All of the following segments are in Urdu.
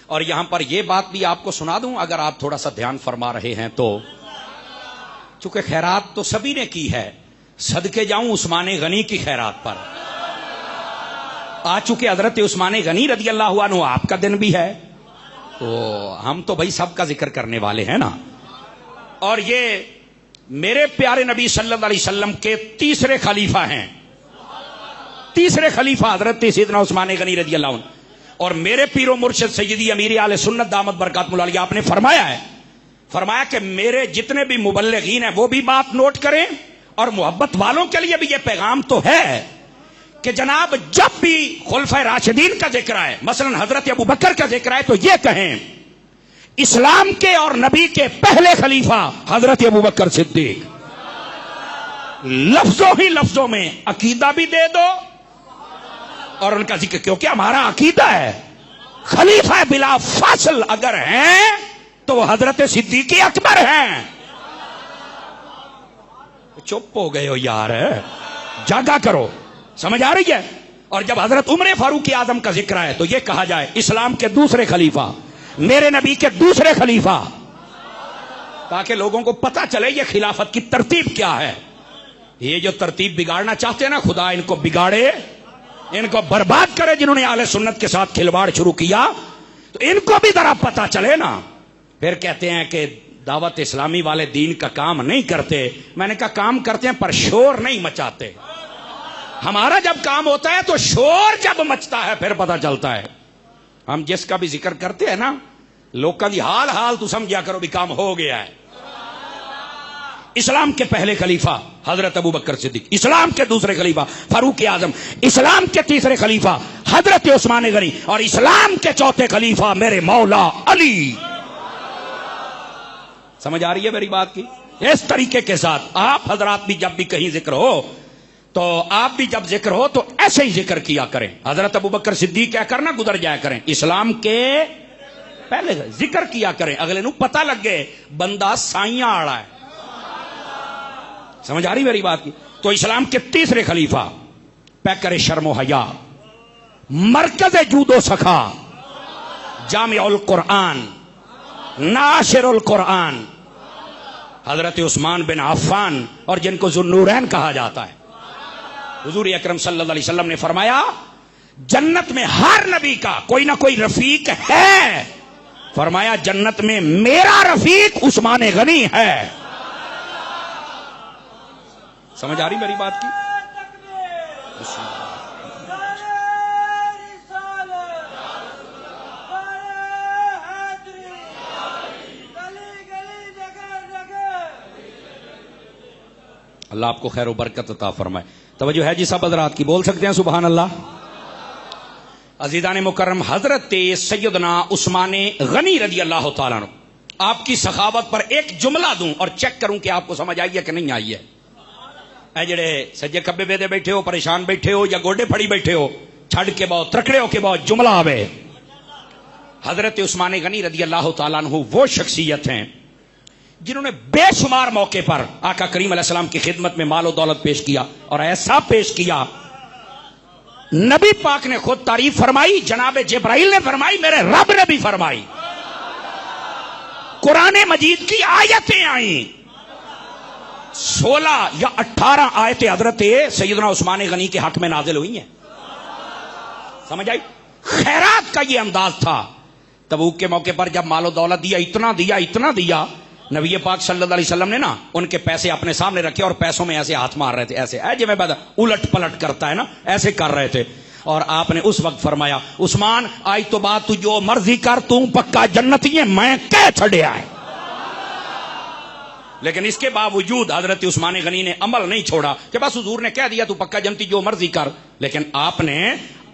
اور یہاں پر یہ بات بھی آپ کو سنا دوں اگر آپ تھوڑا سا دھیان فرما رہے ہیں تو، چونکہ خیرات تو سبھی نے کی ہے، صدقے جاؤں عثمان غنی کی خیرات پر، آ چکے حضرت عثمان غنی رضی اللہ عنہ، آپ کا دن بھی ہے، تو ہم تو بھائی سب کا ذکر کرنے والے ہیں نا۔ اور یہ میرے پیارے نبی صلی اللہ علیہ وسلم کے تیسرے خلیفہ ہیں، تیسرے خلیفہ حضرت سیدنا عثمان غنی رضی اللہ عنہ۔ اور میرے پیر و مرشد سیدی امیر اہل سنت دامت برکاتہم العالیہ آپ نے فرمایا کہ میرے جتنے بھی مبلغین ہیں وہ بھی بات نوٹ کریں، اور محبت والوں کے لیے بھی یہ پیغام تو ہے کہ جناب جب بھی خلفائے راشدین کا ذکر آئے، مثلا حضرت ابو بکر کا ذکر آئے، تو یہ کہیں اسلام کے اور نبی کے پہلے خلیفہ حضرت ابو بکر صدیق، لفظوں ہی لفظوں میں عقیدہ بھی دے دو اور ان کا ذکر، کیونکہ ہمارا عقیدہ ہے خلیفہ بلا فاصل اگر ہیں تو وہ حضرت صدیق اکبر ہیں۔ چپ ہو گئے ہو یار، جاگا کرو، سمجھ آ رہی ہے؟ اور جب حضرت عمر فاروق اعظم کا ذکر آئے تو یہ کہا جائے اسلام کے دوسرے خلیفہ، میرے نبی کے دوسرے خلیفہ، تاکہ لوگوں کو پتہ چلے یہ خلافت کی ترتیب کیا ہے۔ یہ جو ترتیب بگاڑنا چاہتے ہیں نا، خدا ان کو بگاڑے، ان کو برباد کرے، جنہوں نے اہل سنت کے ساتھ کھلواڑ شروع کیا، تو ان کو بھی ذرا پتہ چلے نا۔ پھر کہتے ہیں کہ دعوت اسلامی والے دین کا کام نہیں کرتے، میں نے کہا کام کرتے ہیں پر شور نہیں مچاتے۔ ہمارا جب کام ہوتا ہے تو شور جب مچتا ہے پھر پتہ چلتا ہے۔ ہم جس کا بھی ذکر کرتے ہیں نا، لوکاں دی حال حال تو سمجھا کرو بھی کام ہو گیا ہے۔ اسلام کے پہلے خلیفہ حضرت ابو بکر صدیق، اسلام کے دوسرے خلیفہ فاروق اعظم، اسلام کے تیسرے خلیفہ حضرت عثمان غنی، اور اسلام کے چوتھے خلیفہ میرے مولا علی۔ سمجھ آ رہی ہے میری بات کی؟ اس طریقے کے ساتھ آپ حضرات بھی جب بھی کہیں ذکر ہو تو آپ بھی جب ذکر ہو تو ایسے ہی ذکر کیا کریں، حضرت ابو بکر صدیق کیا کرنا گزر جایا کریں، اسلام کے پہلے ذکر کیا کریں، اگلے نو پتہ لگ گئے بندہ سائیاں آڑا ہے۔ سمجھ آ رہی میری بات کی؟ تو اسلام کے تیسرے خلیفہ پیکر شرم و حیا، مرکز جود و سخا، جامع القرآن، ناشر القرآن، حضرت عثمان بن عفان، اور جن کو ذو النورین کہا جاتا ہے۔ حضور اکرم صلی اللہ علیہ وسلم نے فرمایا جنت میں ہر نبی کا کوئی نہ کوئی رفیق ہے، فرمایا جنت میں میرا رفیق عثمان غنی ہے۔ سمجھ آ رہی میری بات کی؟ اللہ آپ کو خیر و برکت عطا فرمائے۔ توجہ ہے جی سب حضرات کی؟ بول سکتے ہیں سبحان اللہ؟ عزیزان مکرم، حضرت سیدنا عثمان غنی رضی اللہ تعالیٰ عنہ، آپ کی سخاوت پر ایک جملہ دوں اور چیک کروں کہ آپ کو سمجھ آئی ہے کہ نہیں آئی ہے۔ اے جڑے سجے کبے بیدے بیٹھے ہو، پریشان بیٹھے ہو یا گوڈے پھڑی بیٹھے ہو، چھڑ کے بہت ترکڑے ہو کے بہت جملہ آوے۔ حضرت عثمان غنی رضی اللہ تعالیٰ عنہ وہ شخصیت ہیں جنہوں نے بے شمار موقع پر آقا کریم علیہ السلام کی خدمت میں مال و دولت پیش کیا، اور ایسا پیش کیا نبی پاک نے خود تعریف فرمائی، جناب جبرائیل نے فرمائی، میرے رب نے بھی فرمائی، قرآن مجید کی آیتیں آئیں، 16 یا 18 آیتیں حضرت سیدنا عثمان غنی کے حق میں نازل ہوئی ہیں۔ سمجھ آئی؟ خیرات کا یہ انداز تھا۔ تبوک کے موقع پر جب مال و دولت دیا، اتنا دیا، نبی پاک صلی اللہ علیہ وسلم نے نا ان کے پیسے اپنے سامنے رکھے اور پیسوں میں ایسے ہاتھ مار رہے تھے، ایسے جو میں الٹ پلٹ کرتا ہے نا، ایسے کر رہے تھے، اور آپ نے اس وقت فرمایا عثمان آج تو بات تو جو مرضی کر، تو پکا جنتی ہے، میں کہہ چھڑیا ہے۔ لیکن اس کے باوجود حضرت عثمان غنی نے عمل نہیں چھوڑا کہ بس حضور نے کہہ دیا تو پکا جنتی جو مرضی کر، لیکن آپ نے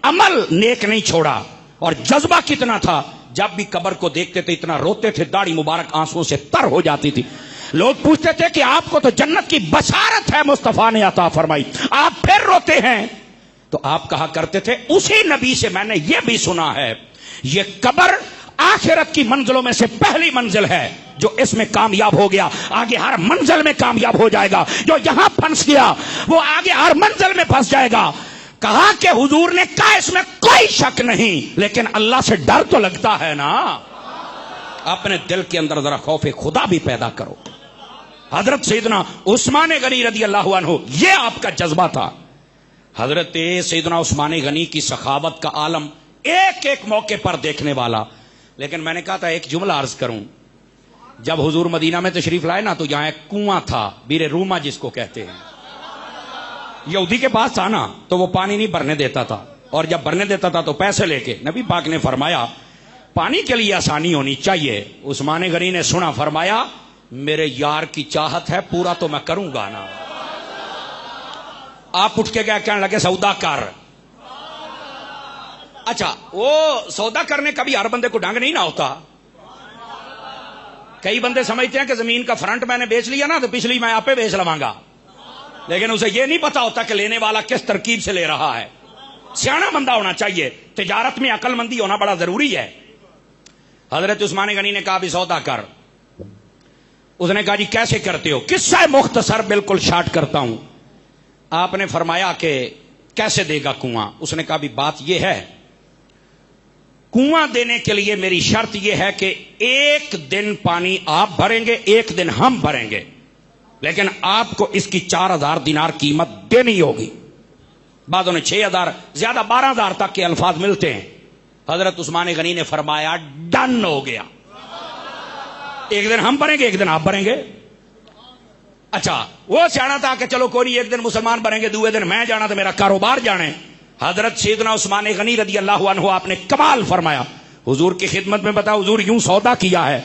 عمل نیک نہیں چھوڑا۔ اور جذبہ کتنا تھا، جب بھی قبر کو دیکھتے تھے اتنا روتے تھے، داڑھی مبارک آنسوں سے تر ہو جاتی تھی۔ لوگ پوچھتے تھے کہ آپ کو تو جنت کی بشارت ہے مصطفیٰ نے عطا فرمائی، آپ پھر روتے ہیں؟ تو آپ کہا کرتے تھے اسی نبی سے میں نے یہ بھی سنا ہے، یہ قبر آخرت کی منزلوں میں سے پہلی منزل ہے، جو اس میں کامیاب ہو گیا آگے ہر منزل میں کامیاب ہو جائے گا، جو یہاں پھنس گیا وہ آگے ہر منزل میں پھنس جائے گا۔ کہا کہ حضور نے کہا اس میں کوئی شک نہیں، لیکن اللہ سے ڈر تو لگتا ہے نا، اپنے دل کے اندر ذرا خوف خدا بھی پیدا کرو۔ حضرت سیدنا عثمان غنی رضی اللہ عنہ یہ آپ کا جذبہ تھا۔ حضرت سیدنا عثمان غنی کی سخاوت کا عالم ایک ایک موقع پر دیکھنے والا۔ لیکن میں نے کہا تھا ایک جملہ عرض کروں، جب حضور مدینہ میں تشریف لائے نا تو یہاں ایک کنواں تھا، بیر روما جس کو کہتے ہیں، یہودی کے پاس تھا نا، تو وہ پانی نہیں بھرنے دیتا تھا، اور جب بھرنے دیتا تھا تو پیسے لے کے نبی پاک نے فرمایا پانی کے لیے آسانی ہونی چاہیے۔ عثمان غنی نے سنا، فرمایا میرے یار کی چاہت ہے، پورا تو میں کروں گا نا۔ آپ اٹھ کے گئے، کہنے لگے سودا کر۔ اچھا، وہ سودا کرنے کا بھی ہر بندے کو ڈھنگ نہیں نہ ہوتا۔ کئی بندے سمجھتے ہیں کہ زمین کا فرنٹ میں نے بیچ لیا نا تو پچھلی میں آپ پہ بیچ لواں گا، لیکن اسے یہ نہیں پتا ہوتا کہ لینے والا کس ترکیب سے لے رہا ہے۔ سیانا بندہ ہونا چاہیے، تجارت میں عقل مندی ہونا بڑا ضروری ہے۔ حضرت عثمان غنی نے کہا بھی سودا کر۔ اس نے کہا جی کیسے کرتے ہو؟ قصہ مختصر بالکل شارٹ کرتا ہوں۔ آپ نے فرمایا کہ کیسے دے گا کنواں؟ اس نے کہا بھی بات یہ ہے، کنواں دینے کے لیے میری شرط یہ ہے کہ ایک دن پانی آپ بھریں گے، ایک دن ہم بھریں گے، لیکن آپ کو اس کی 4000 دینار قیمت دینی ہوگی۔ بعضوں نے 6000، زیادہ 12000 تک کے الفاظ ملتے ہیں۔ حضرت عثمان غنی نے فرمایا ڈن ہو گیا، ایک دن ہم بھریں گے، ایک دن آپ بھریں گے۔ اچھا، وہ سیانا تھا کہ چلو کوئی نہیں، ایک دن مسلمان بھریں گے، دوسرے دن میں جانا تو میرا کاروبار جانے۔ حضرت سیدنا عثمان غنی رضی اللہ عنہ آپ نے کمال فرمایا، حضور کی خدمت میں بتا حضور یوں سودا کیا ہے۔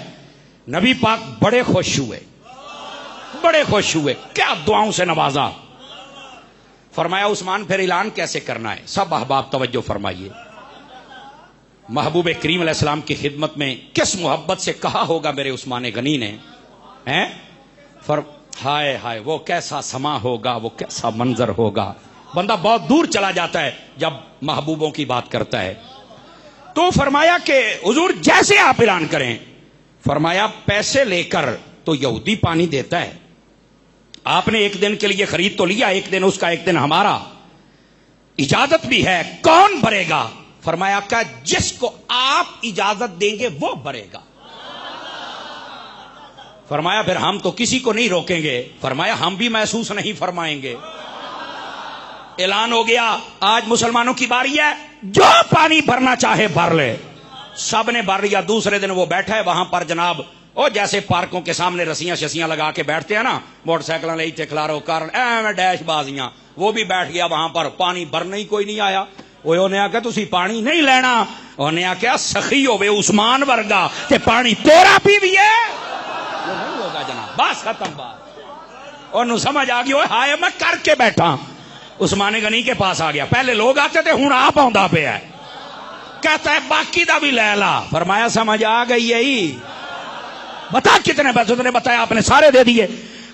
نبی پاک بڑے خوش ہوئے، بڑے خوش ہوئے، کیا دعاؤں سے نوازا۔ فرمایا عثمان پھر اعلان کیسے کرنا ہے؟ سب احباب توجہ فرمائیے، محبوب کریم علیہ السلام کی خدمت میں کس محبت سے کہا ہوگا میرے عثمان غنی نے، ہائے ہائے وہ کیسا سما ہوگا، وہ کیسا منظر ہوگا۔ بندہ بہت دور چلا جاتا ہے جب محبوبوں کی بات کرتا ہے۔ تو فرمایا کہ حضور جیسے آپ اعلان کریں۔ فرمایا پیسے لے کر تو یہودی پانی دیتا ہے، آپ نے ایک دن کے لیے خرید تو لیا، ایک دن اس کا ایک دن ہمارا، اجازت بھی ہے، کون بھرے گا؟ فرمایا کہ جس کو آپ اجازت دیں گے وہ بھرے گا۔ فرمایا پھر ہم تو کسی کو نہیں روکیں گے۔ فرمایا ہم بھی محسوس نہیں فرمائیں گے۔ اعلان ہو گیا، آج مسلمانوں کی باری ہے، جو پانی بھرنا چاہے بھر لے۔ سب نے بھر لیا۔ دوسرے دن وہ بیٹھا ہے وہاں پر جناب، او جیسے پارکوں کے سامنے رسیاں شسیاں لگا کے بیٹھتے ہیں نا، موٹر سائیکل لے تھے کھلارو کار میں ڈیش بازیاں، وہ بھی بیٹھ گیا وہاں پر، پانی بھرنے ہی کوئی نہیں آیا۔ وہ نے آخیا تسی پانی نہیں لینا؟ انہیں آخیا سخی ہوے عثمان ورگا تے پانی تیرا پیویے، وہ نہیں ہوگا جناب، بس ختم بات۔ انہوں سمجھ آ گئی، ہائے میں کر کے بیٹھا۔ عثمان غنی کے پاس آ گیا، پہلے لوگ آتے تھے، ہوں آپ آندا پہ ہے، کہتا ہے باقی دا بھی لے لا۔ فرمایا سمجھ آ گئی یہی، بتا کتنے پیسے؟ نے بتایا، آپ نے سارے دے دیے۔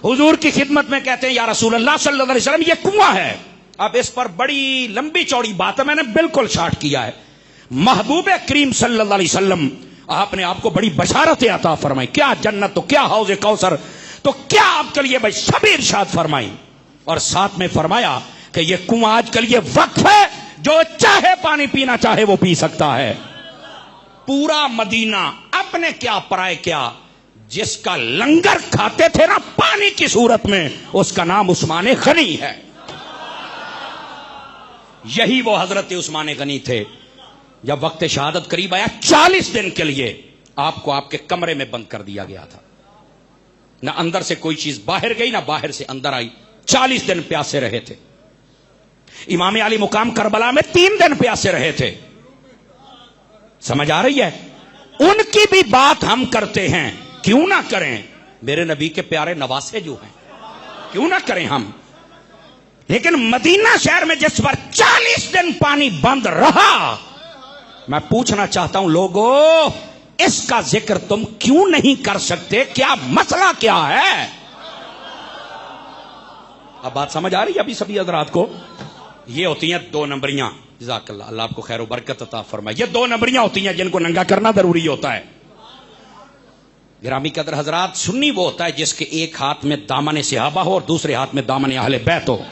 حضور کی خدمت میں کہتے ہیں یا رسول اللہ صلی اللہ علیہ وسلم یہ کنواں ہے۔ اب اس پر بڑی لمبی چوڑی بات ہے، میں نے بالکل شارٹ کیا ہے۔ محبوب کریم صلی اللہ علیہ وسلم آپ نے آپ کو بڑی بشارتیں عطا فرمائی، کیا جنت تو کیا حوض کوثر تو کیا آپ کے لیے بھائی سب ارشاد فرمائی، اور ساتھ میں فرمایا کہ یہ کنواں آج کے لیے وقف ہے، جو چاہے پانی پینا چاہے وہ پی سکتا ہے۔ پورا مدینہ اپنے کیا پرائے کیا، جس کا لنگر کھاتے تھے نا پانی کی صورت میں، اس کا نام عثمان غنی ہے۔ یہی وہ حضرت عثمان غنی تھے۔ جب وقت شہادت قریب آیا، 40 دن کے لیے آپ کو آپ کے کمرے میں بند کر دیا گیا تھا، نہ اندر سے کوئی چیز باہر گئی نہ باہر سے اندر آئی۔ 40 دن پیاسے رہے تھے۔ امام علی مقام کربلا میں 3 دن پیاسے رہے تھے۔ سمجھ آ رہی ہے؟ ان کی بھی بات ہم کرتے ہیں، کیوں نہ کریں؟ میرے نبی کے پیارے نواسے جو ہیں، کیوں نہ کریں ہم؟ لیکن مدینہ شہر میں جس پر 40 دن پانی بند رہا، میں پوچھنا چاہتا ہوں لوگوں، اس کا ذکر تم کیوں نہیں کر سکتے؟ کیا مسئلہ کیا ہے؟ اب بات سمجھ آ رہی ہے ابھی سبھی حضرات کو؟ یہ ہوتی ہیں 2 نمبریاں۔ جزاک اللہ، اللہ آپ کو خیر و برکت عطا فرمائے۔ یہ 2 نمبریاں ہوتی ہیں جن کو ننگا کرنا ضروری ہوتا ہے۔ گرامی قدر حضرات، سنی وہ ہوتا ہے جس کے ایک ہاتھ میں دامن صحابہ ہو اور دوسرے ہاتھ میں دامن اہل بیت ہو۔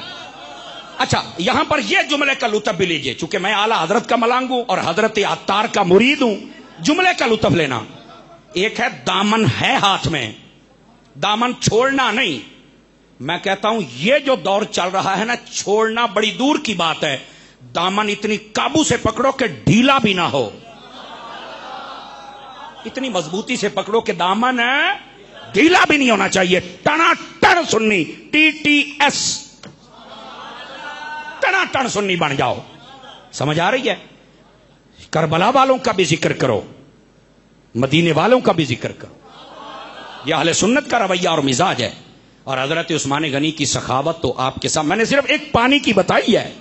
اچھا یہاں پر یہ جملے کا لطف بھی لیجئے، چونکہ میں اعلیٰ حضرت کا ملنگ ہوں اور حضرت عطار کا مرید ہوں، جملے کا لطف لینا. ایک ہے دامن ہے ہاتھ میں، دامن چھوڑنا نہیں. میں کہتا ہوں یہ جو دور چل رہا ہے نا، چھوڑنا بڑی دور کی بات ہے، دامن اتنی قابو سے پکڑو کہ ڈھیلا بھی نہ ہو، اتنی مضبوطی سے پکڑو کہ دامن ڈھیلا بھی نہیں ہونا چاہیے. ٹنا ٹن سنی، T T S, Tina ton سنی بن جاؤ. سمجھ آ رہی ہے؟ کربلا والوں کا بھی ذکر کرو، مدینے والوں کا بھی ذکر کرو. یہ اہل سنت کا رویہ اور مزاج ہے. اور حضرت عثمان غنی کی سخاوت تو آپ کے ساتھ میں نے صرف ایک پانی کی بتائی ہے،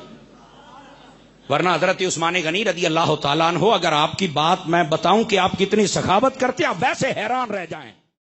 ورنہ حضرت عثمان غنی رضی اللہ تعالیٰ عنہ اگر آپ کی بات میں بتاؤں کہ آپ کتنی سخاوت کرتے ہیں، آپ ویسے حیران رہ جائیں.